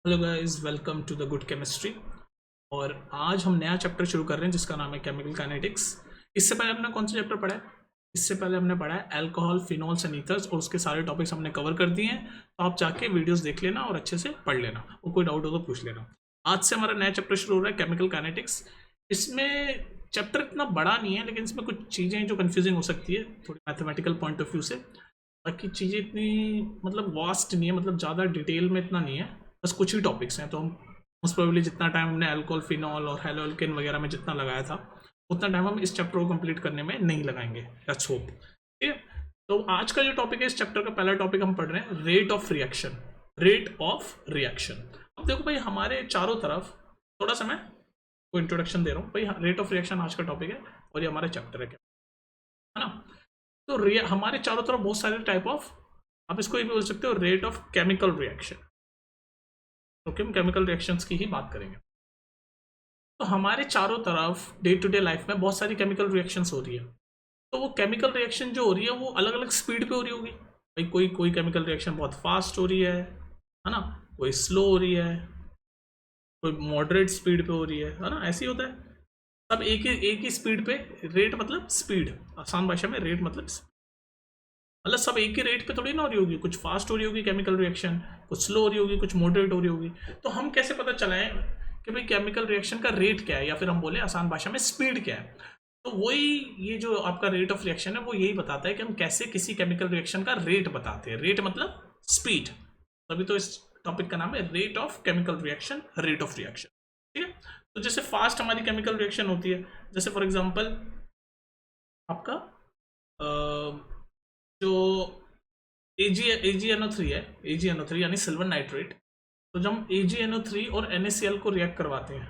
Hello guys, welcome to the good chemistry. और आज हम नया चैप्टर शुरू कर रहे हैं जिसका नाम है केमिकल काइनेटिक्स। इससे पहले हमने कौन सा चैप्टर पढ़ा है? इससे पहले हमने पढ़ा है अल्कोहल, फिनॉल्स एंड ईथर्स और उसके सारे टॉपिक्स हमने कवर कर दिए हैं। तो आप जाके वीडियोस देख लेना और अच्छे से पढ़ लेना, और कोई डाउट हो तो पूछ लेना। आज से हमारा नया चैप्टर शुरू हो रहा है केमिकल काइनेटिक्स। इसमें चैप्टर इतना बड़ा नहीं है, लेकिन इसमें कुछ चीज़ें हैं जो कन्फ्यूजिंग हो सकती है थोड़ी मैथमेटिकल पॉइंट ऑफ व्यू से। बाकी चीज़ें इतनी मतलब वास्ट नहीं है, मतलब ज़्यादा डिटेल में इतना नहीं है। बस कुछ ही टॉपिक्स हैं, तो हम मोस्ट प्रोबेबली जितना टाइम हमने अल्कोहल, फिनॉल और हेलोअल्केन वगैरह में जितना लगाया था उतना टाइम हम इस चैप्टर को कंप्लीट करने में नहीं लगाएंगे। Let's hope. ठीक है, तो आज का जो टॉपिक है, इस चैप्टर का पहला टॉपिक हम पढ़ रहे हैं rate of reaction. Rate of reaction. अब देखो भाई, हमारे चारों तरफ थोड़ा सा मैं को इंट्रोडक्शन दे रहा हूँ भाई। रेट ऑफ रिएक्शन आज का टॉपिक है और ये हमारा चैप्टर है ना। तो हमारे चारों तरफ बहुत सारे टाइप ऑफ, आप इसको ये भी बोल सकते हो रेट ऑफ केमिकल रिएक्शन। क्योंकि हम केमिकल रिएक्शंस की ही बात करेंगे। तो हमारे चारों तरफ डे टू डे लाइफ में बहुत सारी केमिकल रिएक्शंस हो रही है। तो वो केमिकल रिएक्शन जो हो रही है वो अलग अलग स्पीड पे हो रही होगी भाई। कोई कोई केमिकल रिएक्शन बहुत फास्ट हो रही है ना। कोई स्लो हो रही है, कोई मॉडरेट स्पीड पे हो रही है ना। ऐसे ही होता है। सब एक ही स्पीड पे। रेट मतलब स्पीड, आसान भाषा में रेट मतलब सब एक ही रेट पे थोड़ी ना हो रही होगी। कुछ फास्ट हो रही होगी केमिकल रिएक्शन, कुछ स्लो हो रही होगी, कुछ मॉडरेट हो रही होगी। तो हम कैसे पता चलाएं कि भाई केमिकल रिएक्शन का रेट क्या है, या फिर हम बोले आसान भाषा में स्पीड क्या है? तो वही, ये जो आपका रेट ऑफ रिएक्शन है वो यही बताता है कि हम कैसे किसी केमिकल रिएक्शन का रेट बताते हैं। रेट मतलब स्पीड, तभी तो इस टॉपिक का नाम है rate of chemical reaction, rate of reaction. ठीक है, तो जैसे फास्ट हमारी केमिकल रिएक्शन होती है, जैसे फॉर एग्जांपल आपका जो AgNO3 है, AgNO3 यानी सिल्वर नाइट्रेट। तो जब हम AgNO3 और NaCl को रिएक्ट करवाते हैं,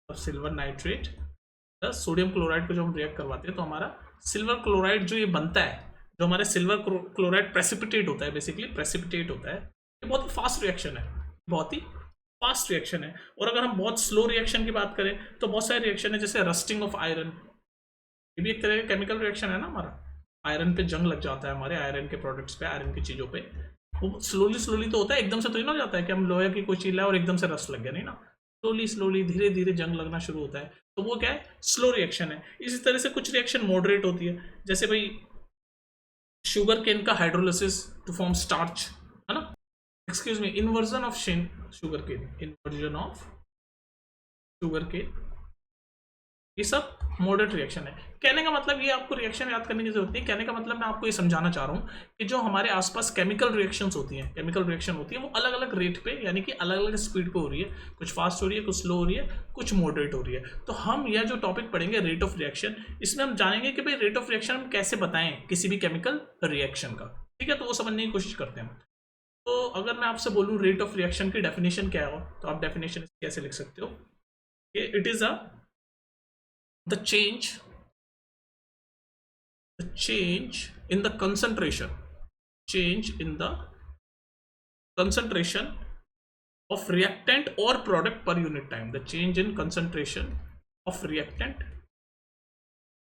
तो silver nitrate plus sodium chloride को जब हम रिएक्ट करवाते हैं, तो हमारा सिल्वर क्लोराइड जो ये बनता है, जो हमारे सिल्वर क्लोराइड प्रेसिपिटेट होता है, बेसिकली प्रेसिपिटेट होता है, ये बहुत ही फास्ट रिएक्शन है, बहुत ही फास्ट रिएक्शन है। और अगर हम बहुत स्लो रिएक्शन की बात करें तो बहुत सारे रिएक्शन है, जैसे रस्टिंग ऑफ आयरन। ये भी एक तरह का केमिकल रिएक्शन है ना हमारा। आयरन पे जंग लग जाता है हमारे, आयरन के प्रोडक्ट्स पे, आयरन की चीज़ों पे। वो स्लोली स्लोली तो होता है, एकदम से तो नहीं ना हो जाता है कि हम लोहे की कोई चीज लाए और एकदम से रस्ट लग गया, नहीं ना। स्लोली स्लोली धीरे धीरे जंग लगना शुरू होता है। तो वो क्या है? स्लो रिएक्शन है। इसी तरह से कुछ रिएक्शन मॉडरेट होती है, जैसे भाई शुगर केन का हाइड्रोलिसिस टू फॉर्म स्टार्च, है ना। Excuse me, inversion of sugar cane, inversion of sugar cane, ये सब मॉडरेट रिएक्शन है। कहने का मतलब ये, आपको रिएक्शन याद करने की जरूरत नहीं। कहने का मतलब मैं आपको ये समझाना चाह रहा हूँ कि जो हमारे आसपास केमिकल रिएक्शंस होती हैं, केमिकल रिएक्शन होती है, वो अलग अलग रेट पे, यानी कि अलग अलग स्पीड पे हो रही है। कुछ फास्ट हो रही है, कुछ स्लो हो रही है, कुछ मॉडरेट हो रही है। तो हम यह जो टॉपिक पढ़ेंगे रेट ऑफ रिएक्शन, इसमें हम जानेंगे कि भाई रेट ऑफ रिएक्शन हम कैसे बताएं किसी भी केमिकल रिएक्शन का। ठीक है, तो वो समझने की कोशिश करते हैं। तो अगर मैं आपसे बोलूँ रेट ऑफ रिएक्शन की डेफिनेशन क्या हो, तो आप डेफिनेशन कैसे लिख सकते हो कि it is a the change in the concentration, change in the concentration of reactant or product per unit time, the change in concentration of reactant,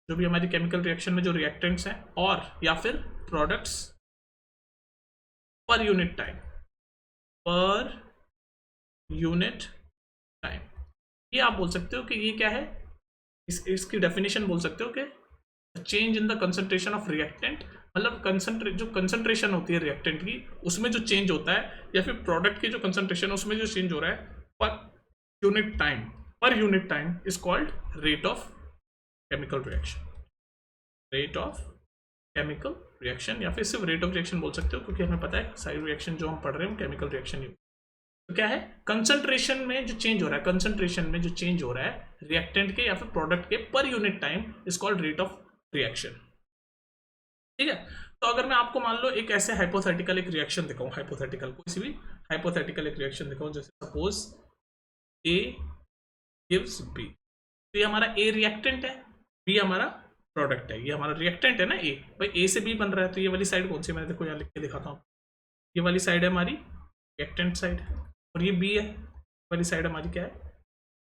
जो भी हमारी केमिकल रिएक्शन में जो रिएक्टेंट्स हैं, और या फिर प्रोडक्ट्स पर यूनिट टाइम, पर यूनिट टाइम। ये आप बोल सकते हो कि ये क्या है, इसकी डेफिनेशन बोल सकते हो कि change in the concentration of reactant, मतलब जो कंसंट्रेशन होती है रिएक्टेंट की, उसमें जो चेंज होता है, या फिर प्रोडक्ट की जो कंसंट्रेशन है उसमें जो चेंज हो रहा है पर यूनिट टाइम, पर unit time is called rate of chemical reaction, rate of chemical reaction. या फिर सिर्फ रेट ऑफ रिएक्शन बोल सकते हो, क्योंकि हमें पता है सारी रिएक्शन जो हम पढ़ रहे हैं केमिकल रिएक्शन ही। तो क्या है, कंसंट्रेशन में जो चेंज हो रहा है, कंसंट्रेशन में जो चेंज हो रहा है रिएक्टेंट के या फिर प्रोडक्ट के पर unit time is called rate of reaction. ठीक है, तो अगर मैं आपको मान लो एक ऐसे हाइपोथेटिकल एक रिएक्शन दिखाऊं, हाइपोथेटिकल कोई सी भी हाइपोथेटिकल एक रिएक्शन दिखाऊं, जैसे सपोज ए गिव्स बी। तो ये हमारा ए रिएक्टेंट है, बी हमारा प्रोडक्ट है। ये हमारा रिएक्टेंट है ना ए, भाई ए से बी बन रहा है। तो ये वाली साइड कौन सी, मैंने देखो यहाँ लिख के दिखाता हूँ। ये वाली साइड है हमारी रिएक्टेंट साइड, और ये बी है, वाली साइड हमारी क्या है,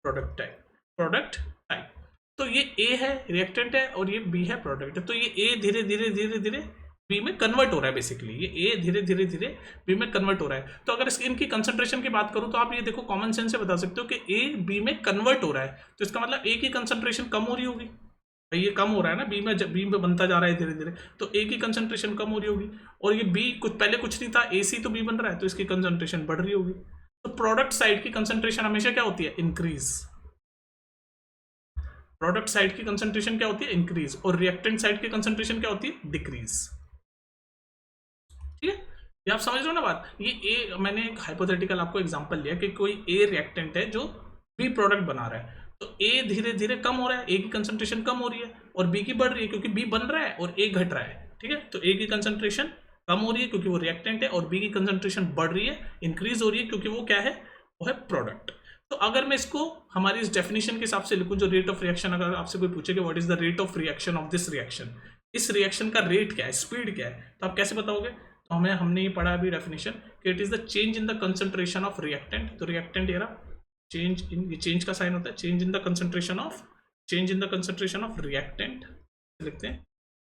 प्रोडक्ट टाइप, प्रोडक्ट टाइप। तो ये ए है रिएक्टेंट है और ये बी है प्रोडक्ट है। तो ये ए धीरे धीरे धीरे धीरे बी में कन्वर्ट हो रहा है बेसिकली, ये ए धीरे धीरे धीरे बी में कन्वर्ट हो रहा है। तो अगर इनकी कंसंट्रेशन की बात करूं तो आप ये देखो कॉमन सेंस से बता सकते हो कि ए बी में कन्वर्ट हो रहा है, तो इसका मतलब ए की कंसंट्रेशन कम हो रही होगी भाई, ये कम हो रहा है ना बी में, जब बी में बनता जा रहा है धीरे धीरे, तो ए की कंसंट्रेशन कम हो रही होगी, और ये बी कुछ पहले कुछ नहीं था, ए सी तो बी बन रहा है, तो इसकी कंसंट्रेशन बढ़ रही होगी। तो प्रोडक्ट साइड की कंसंट्रेशन हमेशा क्या होती है, इंक्रीज। प्रोडक्ट साइड की कंसंट्रेशन क्या होती है, इंक्रीज, और रिएक्टेंट साइड की कंसंट्रेशन क्या होती है, डिक्रीज। ठीक है, ये आप समझ रहे हो ना बात। ये ए, मैंने एक हाइपोथेटिकल आपको एग्जांपल लिया कि कोई ए रिएक्टेंट है जो बी प्रोडक्ट बना रहा है, तो ए धीरे धीरे कम हो रहा है, ए की कंसंट्रेशन कम हो रही है, और बी की बढ़ रही है क्योंकि बी बन रहा है और ए घट रहा है। ठीक है, तो ए की कंसंट्रेशन कम हो रही है क्योंकि वो रिएक्टेंट है, और बी की कंसंट्रेशन बढ़ रही है, इंक्रीज हो रही है क्योंकि वो क्या है, वो है प्रोडक्ट। तो अगर मैं इसको हमारी इस डेफिनेशन के हिसाब से लिखूं, जो रेट ऑफ रिएक्शन, अगर आपसे कोई पूछे कि what is the rate of reaction of this reaction, इस रिएक्शन का रेट क्या है, स्पीड क्या है, तो आप कैसे बताओगे। तो हमने ये पढ़ा अभी डेफिनेशन कि it is the change in the concentration of reactant. तो रिएक्टेंट ये रहा, चेंज इन, ये चेंज का साइन होता है, change in the concentration of reactant लिखते हैं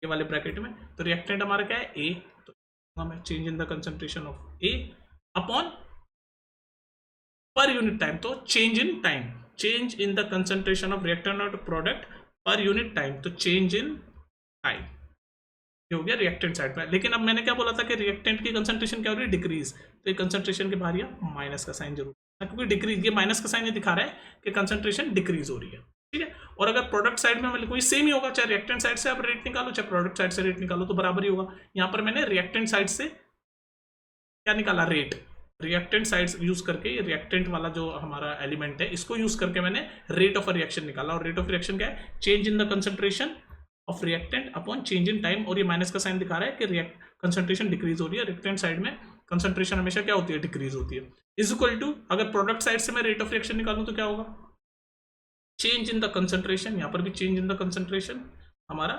ये वाले ब्रैकेट में। तो रिएक्टेंट हमारा क्या है, ए, तो हमें change in the concentration of A upon per unit time, तो change in time, change in the concentration of reactant और प्रोडक्ट पर यूनिट टाइम, तो चेंज इन टाइम, ये हो गया रिएक्टेंट साइड में। लेकिन अब मैंने क्या बोला था कि रिएक्टेंट की कंसंट्रेशन क्या हो रही है, डिक्रीज, तो ये कंसंट्रेशन के बाहर माइनस का साइन जरूर, क्योंकि डिक्रीज, ये माइनस का साइन ये दिखा रहा है कि कंसंट्रेशन डिक्रीज हो रही है। ठीक है, और अगर प्रोडक्ट साइड में मैं लिखूँ, सेम ही होगा, चाहे रिएक्टेंट साइड से आप रेट निकालो चाहे प्रोडक्ट साइड से रेट निकालो, तो बराबर ही होगा। यहाँ पर मैंने रिएक्टेंट साइड से क्या निकाला, रेट, रिएक्टेंट साइड यूज करके, ये रिएक्टेंट वाला जो हमारा एलिमेंट है इसको यूज करके मैंने रेट ऑफ रिएक्शन निकाला, और रेट ऑफ रिएक्शन क्या है, change in the concentration of reactant upon change in time, और ये माइनस का साइन दिखा रहा है कि कंसंट्रेशन डिक्रीज हो रही है, रिएक्टेंट साइड में कंसंट्रेशन हमेशा क्या होती है, डिक्रीज होती है। इज इक्वल टू, अगर प्रोडक्ट साइड से मैं रेट ऑफ रिएक्शन निकालूं तो क्या होगा, चेंज इन द कंसंट्रेशन, यहाँ पर भी चेंज इन द कंसंट्रेशन, हमारा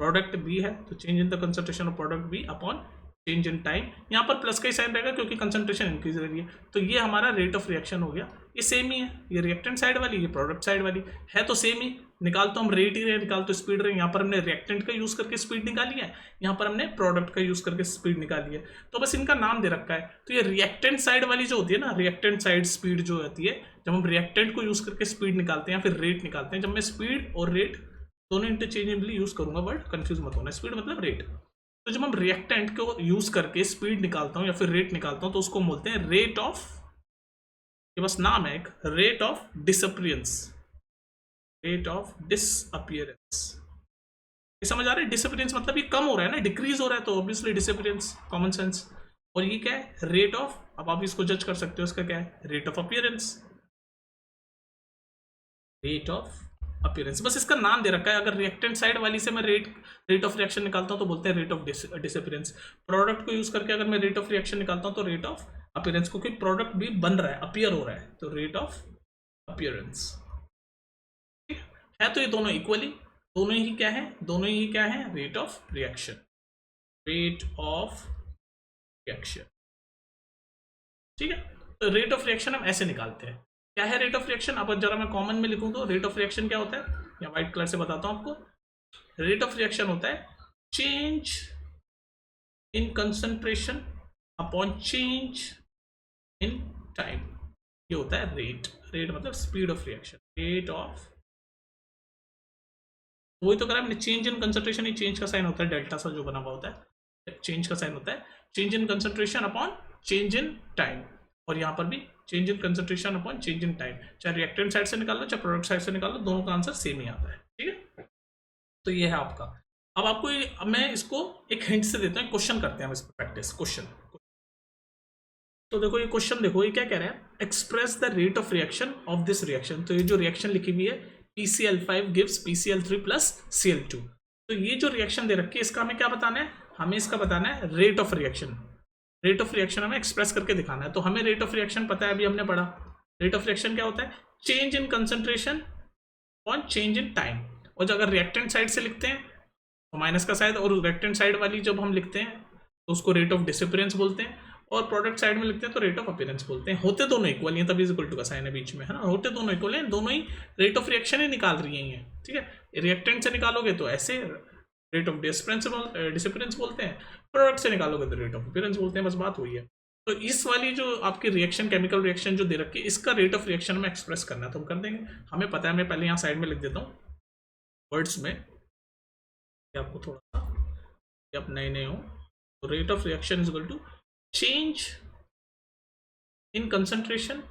प्रोडक्ट बी है तो change in the concentration of product B upon change in time, यहाँ पर प्लस का ही साइन रहेगा क्योंकि कंसंट्रेशन इंक्रीज हो रही है, तो ये हमारा रेट ऑफ रिएक्शन हो गया। ये सेम ही है, ये रिएक्टेंट साइड वाली, ये प्रोडक्ट साइड वाली है, तो सेम ही, निकाल तो हम रेट ही रहे, निकाल तो स्पीड रहे। यहाँ पर हमने रिएक्टेंट का यूज करके स्पीड निकाली है, यहाँ पर हमने प्रोडक्ट का यूज करके स्पीड निकाली है, तो बस इनका नाम दे रखा है। तो ये रिएक्टेंट साइड वाली जो होती है ना, रिएक्टेंट साइड स्पीड जो होती है, जब हम रिएक्टेंट को यूज करके स्पीड निकालते हैं या फिर रेट निकालते हैं, जब मैं स्पीड और रेट दोनों इंटरचेंजेबली यूज करूंगा, वर्ड कंफ्यूज मत होना, स्पीड मतलब रेट। तो जब हम रिएक्टेंट को यूज करके स्पीड निकालता हूं या फिर रेट निकालता हूं, तो उसको बोलते हैं रेट ऑफ, ये बस नाम है एक, rate of disappearance, rate of disappearance. ये समझ आ रहा है, डिसअपियरेंस मतलब ये कम हो रहा है ना, डिक्रीज हो रहा है, तो ऑब्वियसली डिसअपियरेंस, कॉमन सेंस। और ये क्या है, रेट ऑफ, अब आप इसको जज कर सकते हो, इसका क्या है, rate of appearance, rate of appearance, बस इसका नाम दे रखा है। अगर रिएक्टेंट साइड वाली से मैं रेट ऑफ रिएक्शन निकालता हूं तो बोलते हैं रेट ऑफ डिसअपियरेंस। प्रोडक्ट को यूज करके अगर मैं रेट ऑफ रिएक्शन निकालता हूं तो रेट ऑफ अपीयरेंस, क्योंकि प्रोडक्ट भी बन रहा है, अपीयर हो रहा है, तो रेट ऑफ अपीयरेंस है। तो ये दोनों इक्वली, दोनों ही क्या है, दोनों ही क्या है, rate of reaction, rate of reaction. ठीक है, तो रेट ऑफ रिएक्शन हम ऐसे निकालते हैं। क्या है रेट ऑफ रिएक्शन, अब जरा मैं कॉमन में लिखूं तो रेट ऑफ रिएक्शन क्या होता है, या व्हाइट कलर से बताता हूं आपको। रेट ऑफ रिएक्शन होता है change in concentration upon change in time, ये होता है रेट। रेट मतलब speed of reaction, rate of, वही तो करा हमने, change in concentration, he change का साइन होता है, डेल्टा सा जो बना हुआ होता है, चेंज का साइन होता है, change in concentration upon change in time, और यहाँ पर भी change in concentration upon change in time, चाहे रिएक्टेंट साइड से निकाल लो चाहे प्रोडक्ट साइड से निकाल लो, दोनों का आंसर सेम ही आता है। ठीक है, तो ये है आपका। अब आपको मैं इसको एक हिंट से देता हूँ, क्वेश्चन करते हैं हम इस पर प्रैक्टिस, क्वेश्चन। तो देखो ये क्वेश्चन, देखो ये क्या कह रहा है, express the rate of reaction of this reaction. तो ये जो रिएक्शन लिखी हुई है, PCl5 gives PCl3 plus Cl2, तो ये जो रिएक्शन दे रखी है इसका हमें क्या बताना है, हमें इसका बताना है rate of reaction. Rate of reaction हमें एक्सप्रेस करके दिखाना है। तो हमें रेट ऑफ रिएक्शन पता है, अभी हमने पढ़ा, रेट ऑफ रिएक्शन क्या होता है, change in concentration on change in time. और जो अगर रिएक्टेंट साइड से लिखते हैं तो माइनस का साइड, और रिएक्टेंट साइड वाली जब हम लिखते हैं तो उसको रेट ऑफ डिसअपियरेंस बोलते हैं, और प्रोडक्ट साइड में लिखते हैं तो रेट ऑफ अपीयरेंस बोलते हैं। होते दोनों इक्वल हैं, तभी इक्वल टू का साइन है बीच में, है ना, होते दोनों इक्वल हैं, दोनों ही रेट ऑफ रिएक्शन ही निकाल रही हैं। ठीक है, रिएक्टेंट से निकालोगे तो ऐसे, रेट ऑफ डिसअपियरेंस बोलते हैं, प्रोडक्ट से निकालोगे तो रेट ऑफ अपीयरेंस बोलते हैं, बस बात हुई है। तो इस वाली जो आपकी रिएक्शन, केमिकल रिएक्शन जो दे रखी है, इसका रेट ऑफ रिएक्शन में एक्सप्रेस करना है तो हम कर देंगे। हमें पता है, मैं पहले यहाँ साइड में लिख देता हूँ वर्ड्स में, आपको थोड़ा सा आप नए नए हो। तो rate of reaction is equal to change in concentration,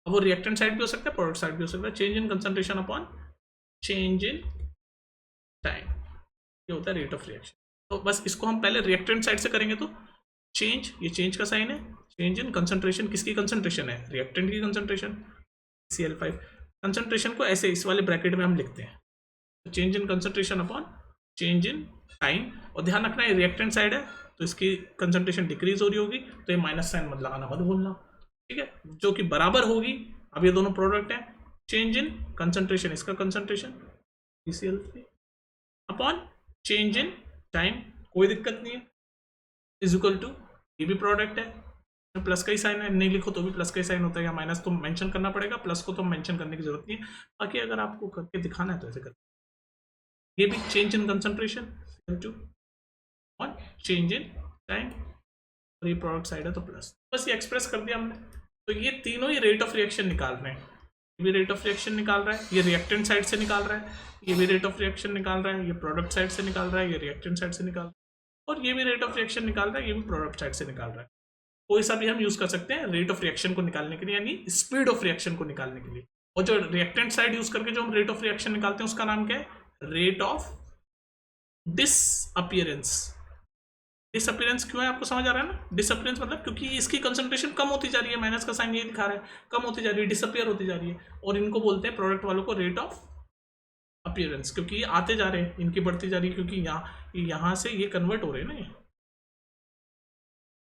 अब वो रिएक्टेंट साइड भी हो सकता है, प्रोडक्ट साइड भी हो सकता है। Change in concentration upon change in time, ये होता है रेट ऑफ रिएक्शन। तो बस इसको हम पहले रिएक्टेंट साइड से करेंगे तो चेंज, ये चेंज का साइन है, चेंज इन कंसंट्रेशन, किसकी कंसंट्रेशन है, रिएक्टेंट की कंसंट्रेशन, Cl5। कंसंट्रेशन को ऐसे इस वाले ब्रैकेट में हम लिखते हैं, change in concentration upon change in time. और ध्यान रखना है रिएक्टेंट साइड है तो इसकी कंसंट्रेशन डिक्रीज हो रही होगी, तो ये माइनस साइन मत लगाना, मत भूलना, ठीक है, जो कि बराबर होगी। अब ये दोनों प्रोडक्ट हैं, चेंज इन कंसंट्रेशन, इसका concentration Cl3 upon change in time, कोई दिक्कत नहीं है, इज इक्वल टू, ये भी प्रोडक्ट है, प्लस का ही साइन है, नहीं लिखो तो भी प्लस का ही साइन होता है, या माइनस तो मेंशन करना पड़ेगा, प्लस को तो मेंशन करने की जरूरत नहीं है। बाकी अगर आपको करके दिखाना है तो ऐसे कर, ये भी चेंज इन कंसंट्रेशन और चेंज इन टाइम, और ये प्रोडक्ट साइड है तो प्लस, बस ये एक्सप्रेस कर दिया हमने। तो ये तीनों ही रेट ऑफ रिएक्शन निकाल रहे हैं, ये भी रेट ऑफ रिएक्शन निकाल रहा है, ये रिएक्टेंट साइड से निकाल रहा है, ये भी रेट ऑफ रिएक्शन निकाल रहा है, ये प्रोडक्ट साइड से निकाल रहा है, ये रिएक्टेंट साइड से निकाल रहा है, और ये भी रेट ऑफ रिएक्शन निकाल रहा है, ये भी प्रोडक्ट साइड से निकाल रहा है। कोई सा भी हम यूज कर सकते हैं रेट ऑफ रिएक्शन को निकालने के लिए, यानी स्पीड ऑफ रिएक्शन को निकालने के लिए। और जो रिएक्टेंट साइड यूज करके जो हम रेट ऑफ रिएक्शन निकालते हैं उसका नाम क्या है, रेट ऑफ डिसअपियरेंस। डिसअपियरेंस क्यों है, आपको समझ आ रहा है ना, डिसअपियरेंस मतलब क्योंकि इसकी कंसंट्रेशन कम होती जा रही है, माइनस का साइन ये दिखा रहा है, कम होती जा रही है, डिसअपियर होती जा रही है, और इनको बोलते हैं प्रोडक्ट वालों को रेट ऑफ अपीयरेंस, क्योंकि ये आते जा रहे हैं, इनकी बढ़ती जा रही है, क्योंकि यहाँ से ये कन्वर्ट हो रहे हैं ना, ये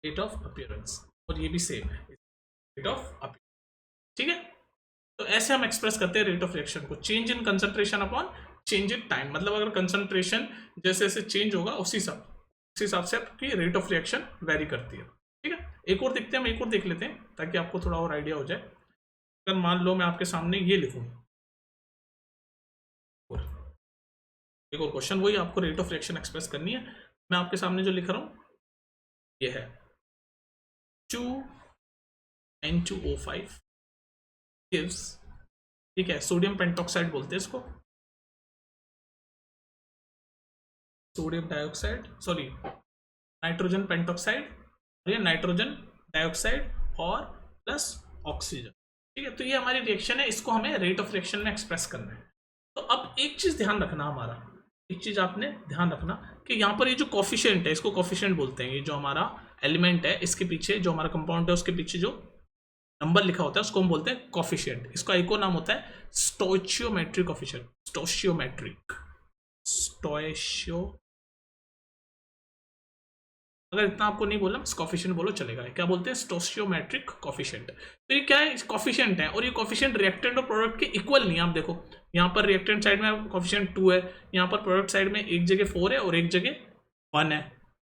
रेट ऑफ अपीयरेंस, और ये भी सेम है, रेट ऑफ अपीयरेंस, ठीक है। तो ऐसे हम एक्सप्रेस करते हैं रेट ऑफ रिएक्शन को, change in concentration upon change in time, मतलब अगर कंसंट्रेशन जैसे जैसे चेंज होगा उसी हिसाब से आपकी रेट ऑफ रिएक्शन वेरी करती है, ठीक है। एक और देखते हैं, हम एक और देख लेते हैं ताकि आपको थोड़ा और आइडिया हो जाए। अगर मान लो मैं आपके सामने ये लिखूं, एक और क्वेश्चन, वही आपको रेट ऑफ रिएक्शन एक्सप्रेस करनी है। मैं आपके सामने जो लिख रहा हूं ये है 2N2O5 gives, ठीक है, सोडियम पेंटॉक्साइड बोलते हैं इसको, sodium dioxide, sorry nitrogen pentoxide, और ये नाइट्रोजन डाइऑक्साइड और प्लस ऑक्सीजन, ठीक है। तो ये हमारी रिएक्शन है, इसको हमें रेट ऑफ रिएक्शन में एक्सप्रेस करना है। तो अब एक चीज ध्यान रखना, हमारा एक चीज आपने ध्यान रखना कि यहाँ पर ये जो कॉफिशिएंट है, इसको कॉफिशिएंट बोलते हैं, ये जो हमारा एलिमेंट है इसके पीछे, जो हमारा कंपाउंड है उसके पीछे जो नंबर लिखा होता है उसको हम बोलते हैं कॉफिशिएंट। इसका एक और नाम होता है स्टोइचियोमेट्रिक कॉफिशिएंट, स्टोइचियोमेट्रिक, अगर इतना आपको नहीं बोलना कॉफिशिएंट बोलो चलेगा। क्या बोलते हैं, स्टोइचियोमेट्रिक कॉफिशिएंट। तो ये क्या है, कॉफिशिएंट है, और ये कॉफिशिएंट रिएक्टेंट और प्रोडक्ट के इक्वल नहीं है। आप देखो यहाँ पर रिएक्टेंट साइड में कॉफिशिएंट 2 है, यहाँ पर प्रोडक्ट साइड में एक जगह 4 है और एक जगह 1 है,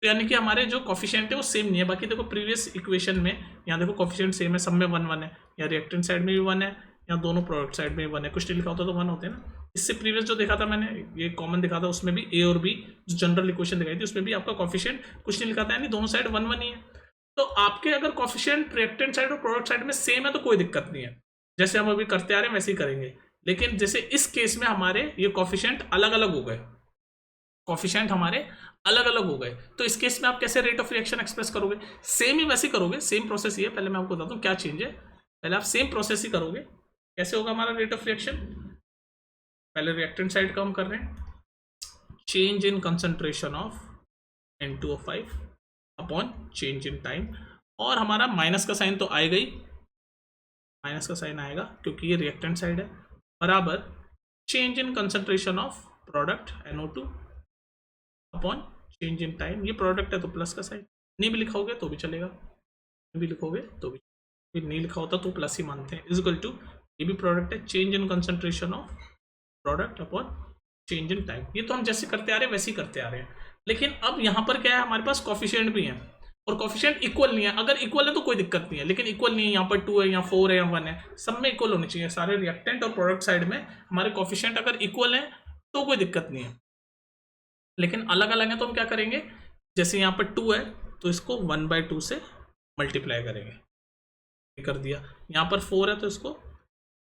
तो यानी कि हमारे जो कॉफिशिएंट है वो सेम नहीं है। बाकी देखो प्रीवियस इक्वेशन में यहाँ देखो कॉफिशिएंट सेम है, सब में 1 1 है, या रिएक्टेंट साइड में भी 1 है, या दोनों प्रोडक्ट साइड में 1 है, कुछ नहीं लिखा होता तो 1 होते हैं ना। इससे प्रीवियस जो देखा था मैंने, ये कॉमन दिखा था, उसमें भी ए और बी जो जनरल इक्वेशन दिखाई थी उसमें भी आपका कॉफिशिएंट कुछ नहीं लिखा था, यानी दोनों साइड 1 1 ही है। तो आपके अगर कॉफिशिएंट रिएक्टेंट साइड और प्रोडक्ट साइड में सेम है तो कोई दिक्कत नहीं है, जैसे हम अभी करते आ रहे हैं वैसे ही करेंगे। लेकिन जैसे इस केस में हमारे ये कॉफिशिएंट अलग अलग हो गए, कॉफिशिएंट हमारे अलग अलग हो गए, तो इस केस में आप कैसे रेट ऑफ रिएक्शन एक्सप्रेस करोगे, सेम ही वैसे करोगे, सेम प्रोसेस ही है। पहले मैं आपको बताता हूँ क्या चेंज है, पहले आप सेम प्रोसेस ही करोगे। कैसे होगा हमारा रेट ऑफ रिएक्शन, पहले रिएक्टेंट साइड का हम कर रहे हैं, change in concentration of N2O5 upon change in time, और हमारा माइनस का साइन तो आएगा ही, माइनस का साइन आएगा क्योंकि ये रिएक्टेंट साइड है, बराबर change in concentration of product NO2 upon change in time, ये प्रोडक्ट है तो प्लस का साइन, नहीं भी लिखाओगे तो भी चलेगा, नहीं भी लिखोगे तो भी, नहीं लिखा होता तो प्लस ही मानते हैं, इज इक्वल टू, ये भी प्रोडक्ट है, change in concentration of product upon change in time. ये तो हम जैसे करते आ रहे हैं वैसे ही करते आ रहे हैं, लेकिन अब यहाँ पर क्या है, हमारे पास कॉफिशिएंट भी है और कॉफिशिएंट इक्वल नहीं है। अगर इक्वल है तो कोई दिक्कत नहीं है, लेकिन इक्वल नहीं है, यहाँ पर 2 है, यहाँ 4 है, यहाँ 1 है, सब में इक्वल होने चाहिए। सारे रिएक्टेंट और प्रोडक्ट साइड में हमारे कॉफिशिएंट अगर इक्वल है तो कोई दिक्कत नहीं है, लेकिन अलग अलग है तो हम क्या करेंगे, जैसे यहाँ पर 2 है तो इसको 1/2 से मल्टीप्लाई करेंगे, कर दिया। यहाँ पर 4 है तो इसको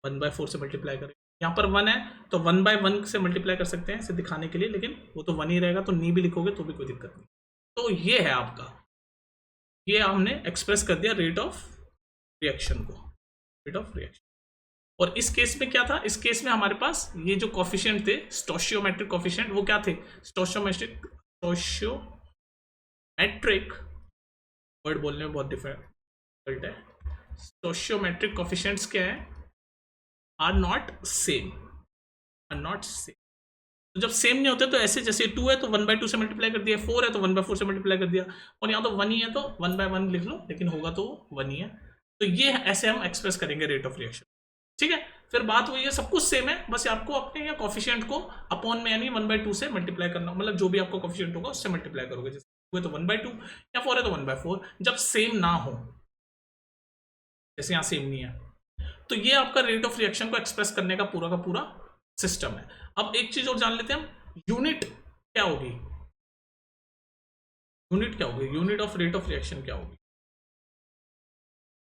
1/4 से मल्टीप्लाई करेंगे। यहाँ पर 1 है तो 1/1 से मल्टीप्लाई कर सकते हैं इसे दिखाने के लिए, लेकिन वो तो 1 ही रहेगा, तो नी भी लिखोगे तो भी कोई दिक्कत नहीं। तो ये है आपका, ये हमने एक्सप्रेस कर दिया रेट ऑफ रिएक्शन को, रेट ऑफ रिएक्शन। और इस केस में क्या था, इस केस में हमारे पास ये जो कॉफिशिएंट थे स्टोशियोमेट्रिक कॉफिशिएंट, वो क्या थे, स्टोशियोमेट्रिक वर्ड बोलने में बहुत डिफिकल्ट है। स्टोशियोमेट्रिक कॉफिशिएंट्स क्या है, are not same, are not same. तो जब सेम नहीं होते तो ऐसे, जैसे 2 है तो 1/2 से मल्टीप्लाई कर दिया, 4 है तो 1/4 से मल्टीप्लाई कर दिया, और यहाँ तो 1 ही है तो 1/1 लिख लो, लेकिन होगा तो 1 ही है। तो ये ऐसे हम एक्सप्रेस करेंगे रेट ऑफ रिएक्शन, ठीक है। फिर बात वही है, सब कुछ सेम है, बस आपको अपने या कॉफिशिएंट को अपॉन में यानी 1/2 से मल्टीप्लाई करना, मतलब जो भी आपका कॉफिशिएंट होगा उससे मल्टीप्लाई करोगे, जैसे 2 है तो 1/2 या 4 है तो 1/4, जब सेम ना हो, जैसे यहाँ सेम नहीं है। तो ये आपका रेट ऑफ रिएक्शन को एक्सप्रेस करने का पूरा सिस्टम है। अब एक चीज और जान लेते हैं हम, यूनिट क्या होगी, यूनिट क्या होगी, unit of rate of reaction क्या होगी।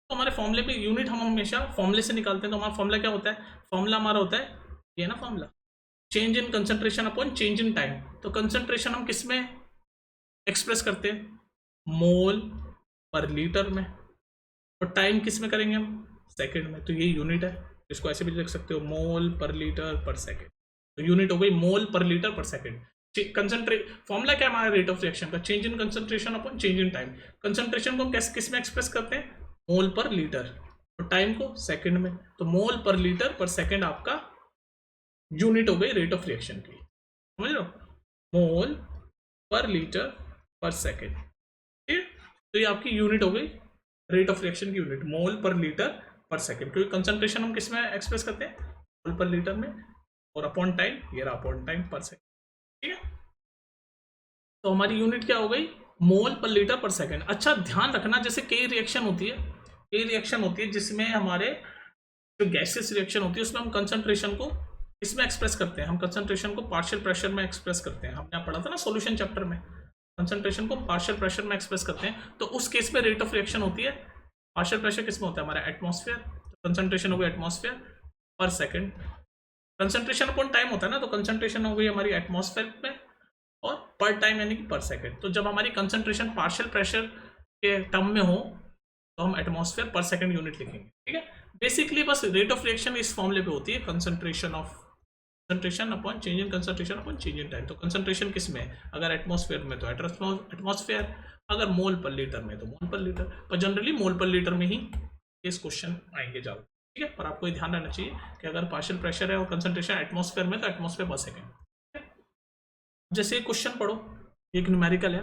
तो हमारे फॉर्मूले पे यूनिट हम हमेशा फॉर्मूले से निकालते हैं, तो हमारा फॉर्मूला क्या होता है, फॉर्मूला हमारा होता है ये ना formula, change in concentration upon change in time. तो कंसंट्रेशन हम किस में एक्सप्रेस करते हैं, मोल पर लीटर में, और टाइम किस में करेंगे हम, सेकंड में। तो ये यूनिट है, इसको ऐसे भी लिख सकते हो, मोल पर लीटर पर सेकंड। तो यूनिट हो गई मोल पर लीटर पर सेकंड। कंसंट्रेट फॉर्मूला क्या है हमारा रेट ऑफ रिएक्शन का, change in concentration upon change in time. Concentration को हम किस में एक्सप्रेस करते हैं, मोल पर लीटर, और टाइम को सेकंड में। तो मोल पर लीटर पर सेकंड आपका यूनिट हो गई रेट ऑफ रिएक्शन की, समझ लो, मोल पर लीटर पर सेकंड, ठीक। तो ये आपकी यूनिट हो गई रेट ऑफ रिएक्शन की यूनिट, मोल पर लीटर पर सेकंड, क्योंकि कंसंट्रेशन हम किस में एक्सप्रेस करते हैं, मोल पर लीटर में, और अपॉन टाइम, ये रहा अपॉन टाइम पर सेकंड, ठीक है। तो हमारी यूनिट क्या हो गई, मोल पर लीटर पर सेकंड। अच्छा ध्यान रखना, जैसे कई रिएक्शन होती है, कई रिएक्शन होती है जिसमें हमारे जो गैसेस रिएक्शन होती है उसमें हम कंसंट्रेशन को इसमें एक्सप्रेस करते हैं, हम कंसंट्रेशन को पार्शियल प्रेशर में एक्सप्रेस करते हैं। हमने पढ़ा था ना सॉल्यूशन चैप्टर में, कंसंट्रेशन को पार्शियल प्रेशर में एक्सप्रेस करते हैं। तो उस केस में रेट ऑफ रिएक्शन होती है, पार्शियल प्रेशर किसमें होता है, हमारा एटमॉस्फेयर, कंसंट्रेशन हो गई एटमॉस्फेयर पर सेकंड। कंसंट्रेशन अपॉन टाइम होता है ना, तो कंसंट्रेशन हो गई हमारी एटमॉस्फेयर में, और पर टाइम यानी कि पर सेकंड। तो जब हमारी कंसंट्रेशन पार्शियल प्रेशर के टर्म में हो तो हम एटमॉस्फेयर पर सेकंड यूनिट लिखेंगे, ठीक है। बेसिकली बस रेट ऑफ रिएक्शन इस फॉर्मूले पे होती है, concentration upon change in concentration upon change in time. तो कंसंट्रेशन किस में, अगर एटमॉस्फेयर में तो एटमॉस्फेयर, अगर मोल पर लीटर में तो मोल पर लीटर, पर जनरली मोल पर लीटर में ही इस क्वेश्चन आएंगे ज़्यादा, ठीक है। पर आपको ये ध्यान रखना चाहिए कि अगर पार्शियल प्रेशर है और कंसंट्रेशन एटमॉस्फेयर में तो एटमॉस्फेयर पर सेकंड। जैसे क्वेश्चन पढ़ो, एक न्यूमेरिकल है,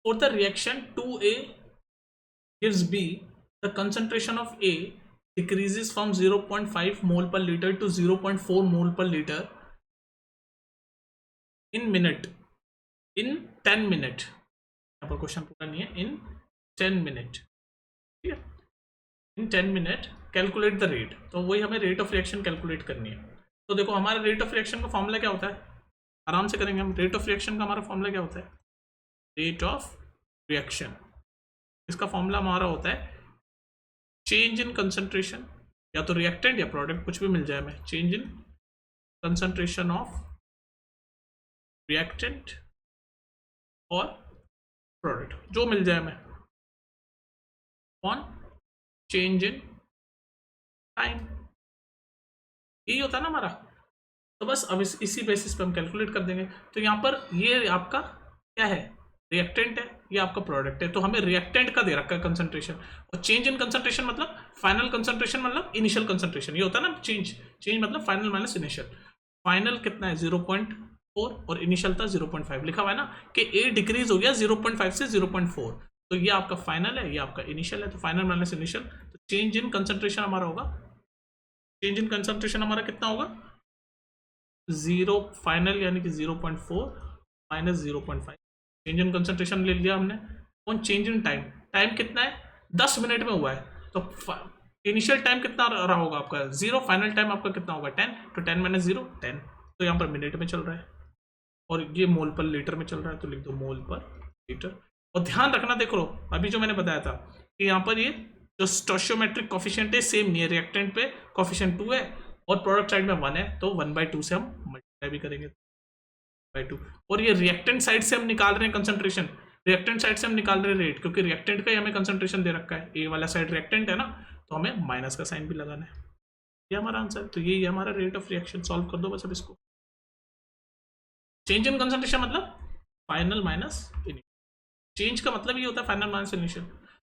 for the reaction 2A gives B, the concentration of A decreases from 0.5 mole per liter to 0.4 mole per liter in 10 minute। यहाँ पर क्वेश्चन पूरा नहीं है, in 10 minute, ठीक है, in 10 minute calculate the rate. तो वही हमें रेट ऑफ रिएक्शन कैलकुलेट करनी है। तो देखो हमारे रेट ऑफ रिएक्शन का फॉर्मूला क्या होता है, आराम से करेंगे हम। रेट ऑफ रिएक्शन का हमारा फॉर्मूला क्या होता है, रेट ऑफ रिएक्शन, इसका फॉर्मूला हमारा होता है चेंज इन कंसंट्रेशन, या तो रिएक्टेंट या प्रोडक्ट कुछ भी मिल जाए हमें, change in concentration of reactant और प्रोडक्ट जो मिल जाए हमें, ऑन चेंज इन टाइम, यही होता है ना हमारा। तो बस अब इसी बेसिस पे हम कैलकुलेट कर देंगे। तो यहाँ पर ये आपका क्या है, रिएक्टेंट है, ये आपका प्रोडक्ट है, तो हमें रिएक्टेंट का दे रखा है कंसंट्रेशन, और चेंज इन कंसंट्रेशन मतलब फाइनल कंसंट्रेशन मतलब इनिशियल कंसंट्रेशन, ये होता है ना चेंज मतलब फाइनल माइनस इनिशियल। फाइनल कितना है 0.4 और इनिशियल था 0.5, लिखा हुआ है ना कि ए डिक्रीज हो गया 0.5 से 0.4, तो ये आपका फाइनल है, ये आपका इनिशियल है, तो फाइनल माइनस इनिशियल। तो चेंज इन कंसंट्रेशन हमारा होगा, चेंज इन कंसंट्रेशन हमारा कितना होगा, 0 फाइनल यानी कि 0.4 माइनस 0.5, चेंज इन कंसंट्रेशन ले लिया हमने। और चेंज इन टाइम, टाइम कितना है 10 मिनट में हुआ है, तो इनिशियल टाइम कितना रहा होगा आपका 0, फाइनल टाइम आपका कितना होगा 10, तो 10 माइनस 0 10, तो यहाँ पर मिनट में चल रहा है। और ये मोल पर लीटर में चल रहा है तो लिख दो मोल पर लीटर। और ध्यान रखना, देखो अभी जो मैंने बताया था कि यहाँ पर ये जो स्टोइचियोमेट्रिक कॉफिशिएंट है सेम नहीं है, रिएक्टेंट पे कॉफिशिएंट 2 है और प्रोडक्ट साइड में 1 है, तो 1/2 से हम मल्टीप्लाई भी करेंगे 2। और ये रिएक्टेंट साइड से हम निकाल रहे हैं कंसंट्रेशन, रिएक्टेंट साइड से हम निकाल रहे हैं रेट, क्योंकि रिएक्टेंट का ही हमें कंसंट्रेशन दे रखा है, ए वाला साइड रिएक्टेंट है ना, तो हमें माइनस का साइन भी लगाना है। ये हमारा आंसर, तो ये हमारा रेट ऑफ रिएक्शन। सॉल्व कर दो बस अब इसको। चेंज इन कंसंट्रेशन मतलब फाइनल माइनस इनिशियल। चेंज का मतलब ये होता है फाइनल माइनस इनिशियल।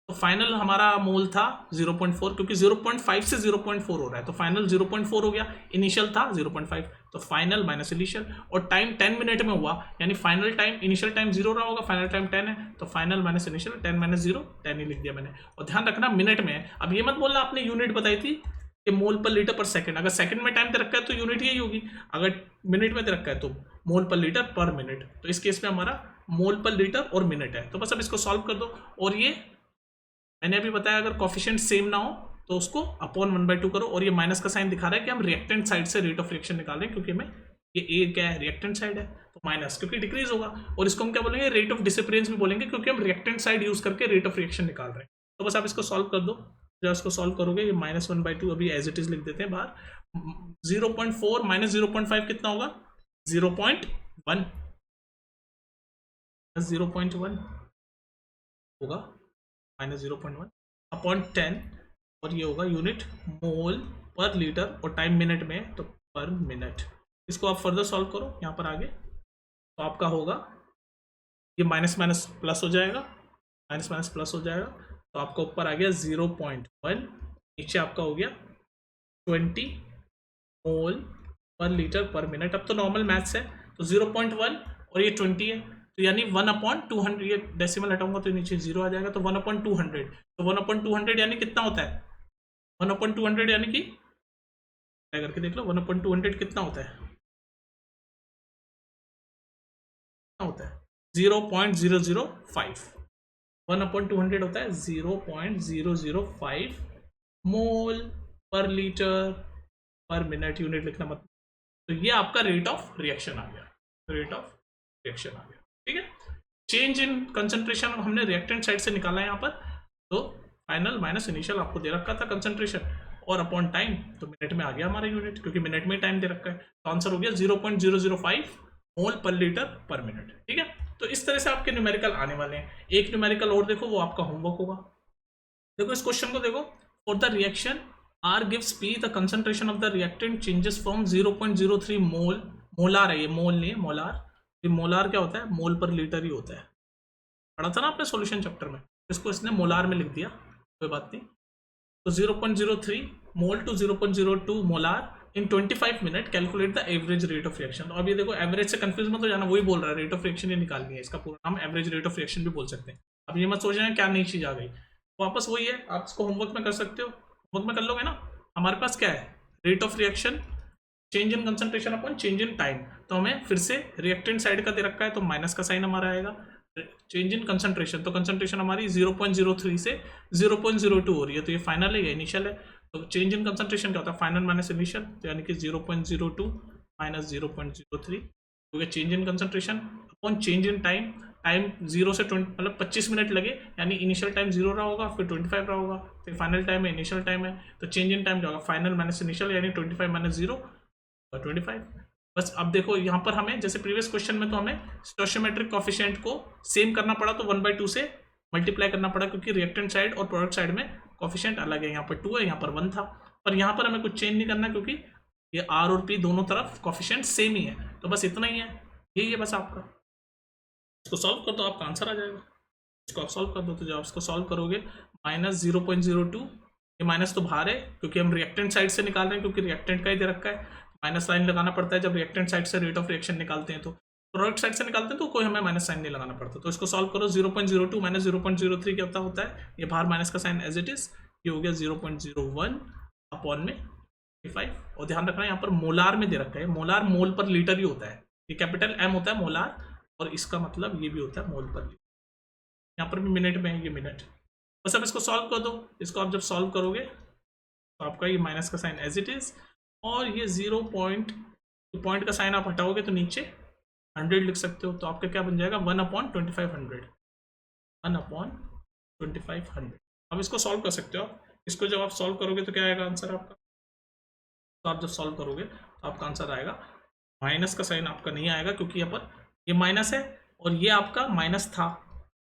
तो फाइनल हमारा मोल था 0.4, क्योंकि 0.5 से 0.4 हो रहा है, तो फाइनल 0.4 हो गया, इनिशियल था 0.5, तो फाइनल माइनस इनिशियल। और टाइम 10 मिनट में हुआ, यानी फाइनल टाइम, इनिशियल टाइम 0 रहा होगा, फाइनल टाइम 10 है, तो फाइनल माइनस इनिशियल, 10 माइनस 0 10 ही लिख दिया मैंने। और ध्यान रखना मिनट में है। अब ये मत बोलना आपने यूनिट बताई थी कि मोल पर लीटर पर सेकंड, अगर सेकंड में टाइम दे रखा है तो यूनिट यही होगी, अगर मिनट में दे रखा है तो मोल पर लीटर पर मिनट। तो इस केस में हमारा मोल पर लीटर और मिनट है। तो बस अब इसको सॉल्व कर दो। और ये मैंने अभी बताया अगर कॉफिशिएंट सेम ना हो तो उसको अपॉन 1/2 करो। और ये माइनस का साइन दिखा रहा है कि हम रिएक्टेंट साइड से रेट ऑफ रिएक्शन निकाल रहे हैं, क्योंकि हमें ये ए क्या है, रिएक्टेंट साइड है, तो माइनस, क्योंकि डिक्रीज होगा। और इसको हम क्या बोलेंगे, रेट ऑफ डिसअपीयरेंस भी बोलेंगे, क्योंकि हम रिएक्टेंट साइड यूज करके रेट ऑफ रिएक्शन निकाल रहे हैं। तो बस आप इसको सॉल्व कर दो। जब इसको सॉल्व करोगे, ये -1/2 अभी एज इट इज लिख देते हैं बाहर। 0.4 माइनस 0.5 कितना होगा, 0.1 0.1 होगा, -0.1 अपॉन 10, और ये होगा यूनिट मोल पर लीटर, और टाइम मिनट में तो पर मिनट। इसको आप फर्दर सॉल्व करो यहाँ पर आगे, तो आपका होगा ये माइनस माइनस प्लस हो जाएगा, माइनस माइनस प्लस हो जाएगा, तो आपका ऊपर आ गया 0.1, नीचे आपका हो गया 20 मोल पर लीटर पर मिनट। अब तो नॉर्मल मैथ्स है, तो 0.1 और ये 20 है, तो यानी 1/200, ये डेसिमल हटाऊंगा तो नीचे 0 आ जाएगा, तो 1/200, तो 1/200 यानी कितना होता है, 1/200 यानी कि करके देख लो, 1/200 कितना होता है, 0.005, 1/200 होता है 0.005 मोल पर लीटर पर मिनट, यूनिट लिखना मत। तो ये आपका रेट ऑफ रिएक्शन आ गया, रेट ऑफ रिएक्शन आ गया, ठीक है। चेंज इन कंसंट्रेशन हमने रिएक्टेंट साइड से निकाला है यहाँ पर, तो फाइनल माइनस इनिशियल आपको दे रखा था कंसंट्रेशन, और अपॉन टाइम, तो मिनट में आ गया हमारा यूनिट, क्योंकि मिनट में टाइम दे रखा है, तो आंसर हो गया 0.005 मोल पर लीटर पर मिनट, ठीक है। तो इस तरह से आपके न्यूमेरिकल आने वाले हैं। एक न्यूमेरिकल और देखो, वो आपका होमवर्क होगा। देखो इस क्वेश्चन को देखो, for the reaction R gives P, the concentration of the reactant changes from 0.03 mole, molar है ये, मोल नहीं है मोलार, ये मोलार क्या होता है, मोल पर लीटर ही होता है, पढ़ा था ना आपने सॉल्यूशन चैप्टर में, इसको इसने मोलार में लिख दिया, कोई बात नहीं। तो 0.03 mole to 0.02 molar in 25 minute, calculate the average rate of reaction. तो अब ये देखो, एवरेज से कंफ्यूज मत हो जाना, वही बोल रहा है, रेट ऑफ रिएक्शन ये निकालनी है, इसका पूरा नाम एवरेज रेट ऑफ रिएक्शन भी बोल सकते हैं। अब ये मत सोचना क्या नई चीज आ गई, वापस वही है, आप इसको होमवर्क में कर सकते हो, होमवर्क में कर लोगे ना। हमारे पास क्या है, rate of reaction, change in concentration upon change in time, तो हमें फिर से रिएक्टेंट साइड का दे रखा है, तो माइनस का साइन हमारा आएगा। चेंज इन कंसंट्रेशन, तो कंसंट्रेशन हमारी 0.03 से 0.02 हो रही है, तो ये फाइनल है, ये इनिशियल है। तो चेंज इन कंसंट्रेशन क्या होता है, फाइनल माइनस इनिशियल, तो यानी कि 0.02 माइनस 0.03 हो गया change in concentration, upon change in time, time 0 से 20 मतलब 25 मिनट लगे, यानी इनिशियल टाइम 0 रहा होगा, फिर 25 रहा होगा, फिर फाइनल टाइम है, इनिशियल टाइम है, तो चेंज इन टाइम क्या होगा, फाइनल माइनस इनिशियल, यानी 25 माइनस 0 और 25। बस अब देखो यहाँ पर हमें, जैसे प्रीवियस क्वेश्चन में तो हमें स्टोइचियोमेट्रिक कोफिशिएंट को सेम करना पड़ा, तो 1/2 से मल्टीप्लाई करना पड़ा, क्योंकि रिएक्टेंट साइड और प्रोडक्ट साइड में कोफिशिएंट अलग है, यहाँ पर 2 है, यहाँ पर 1 था। पर यहाँ पर हमें कुछ चेंज नहीं करना, क्योंकि ये R और P दोनों तरफ कोफिशिएंट सेम ही है, तो बस इतना ही है, यही है बस आपका। इसको सॉल्व कर दो, आपका आंसर आ जाएगा। इसको आप सॉल्व कर दो, तो जब आप इसको सॉल्व करोगे, -0.02, ये माइनस तो बाहर है, क्योंकि हम रिएक्टेंट साइड से निकाल रहे हैं, क्योंकि रिएक्टेंट का ही दे रखा है, माइनस साइन लगाना पड़ता है जब रिएक्टेंट साइड से रेट ऑफ रिएक्शन निकालते हैं। तो प्रोडक्ट साइड से निकालते हैं तो कोई हमें माइनस साइन नहीं लगाना पड़ता। तो इसको सॉल्व करो, 0.02 माइनस 0.03 क्या होता है, ये बाहर माइनस का साइन एज इट इज, ये हो गया 0.01 अपॉन में 5। और ध्यान रखना यहाँ पर मोलार में दे रखा है, मोलार मोल पर लीटर ही होता है, ये कैपिटल M होता है मोलार, और इसका मतलब ये भी होता है मोल पर लीटर, यहाँ पर भी मिनट में है, ये मिनट। बस अब इसको सॉल्व कर दो, इसको आप जब सॉल्व करोगे तो आपका ये माइनस का साइन एज इट इज, और ये 0 पॉइंट का साइन आप हटाओगे तो नीचे 100 लिख सकते हो, तो आपका क्या बन जाएगा 1/2500, 1/2500। अब इसको सॉल्व कर सकते हो आप। इसको जब आप सॉल्व करोगे तो क्या आएगा आंसर आपका, तो आप जब सॉल्व करोगे तो आपका आंसर आएगा, माइनस का साइन आपका नहीं आएगा क्योंकि यहाँ पर ये माइनस है और ये आपका माइनस था,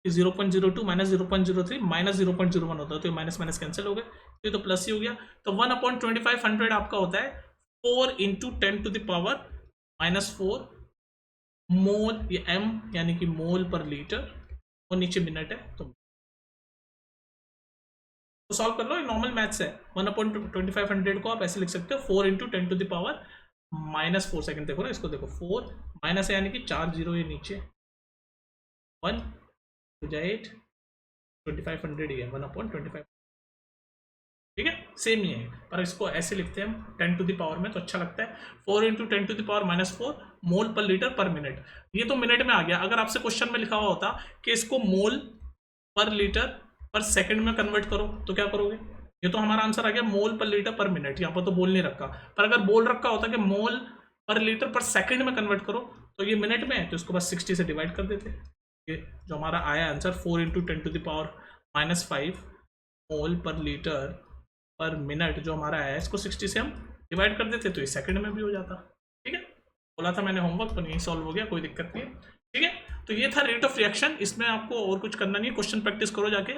0.02 माइनस 0.03 माइनस 0.01 होता है, तो ये माइनस माइनस कैंसिल हो गए, तो ये तो प्लस ही हो गया। तो 1/2500 आपका होता है 4 × 10⁻⁻⁴ मोल, ये m यानी कि मोल पर लीटर, और नीचे मिनट है, तो सॉल्व कर लो, नॉर्मल मैथ्स है। 1/2500 को आप ऐसे लिख सकते हो 4 × 10⁻⁻⁴ सेकंड। देखो ना इसको, देखो 4 माइनस है यानी कि 4 जीरो ये नीचे, 1 हो जाए 8, 2500 ही है 1/25, ठीक है, सेम ही है। पर इसको ऐसे लिखते हैं हम 10 में, तो अच्छा लगता है। 4 × 10⁻⁻⁴ मोल पर लीटर पर मिनट, ये तो मिनट में आ गया। अगर आपसे क्वेश्चन में लिखा हुआ होता कि इसको मोल पर लीटर पर सेकंड में कन्वर्ट करो, तो क्या करोगे? ये तो हमारा आंसर आ गया मोल पर लीटर पर मिनट, यहाँ पर तो बोल नहीं रखा। पर अगर बोल रखा होता कि मोल पर लीटर पर सेकंड में कन्वर्ट करो, तो ये मिनट में है, तो इसको बस 60 से डिवाइड कर देते। ये जो हमारा आया आंसर 4 × 10⁻⁵ मोल पर लीटर पर मिनट जो हमारा आया, इसको 60 से हम डिवाइड कर देते, तो ये सेकंड में भी हो जाता। ठीक है, बोला था मैंने होमवर्क, तो नहीं सॉल्व हो गया, कोई दिक्कत नहीं है। ठीक है, तो ये था रेट ऑफ रिएक्शन। इसमें आपको और कुछ करना नहीं है, क्वेश्चन प्रैक्टिस करो जाके।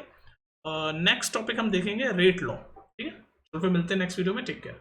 नेक्स्ट टॉपिक हम देखेंगे रेट लॉ। ठीक है, तो फिर मिलते हैं नेक्स्ट वीडियो में, टेक केयर।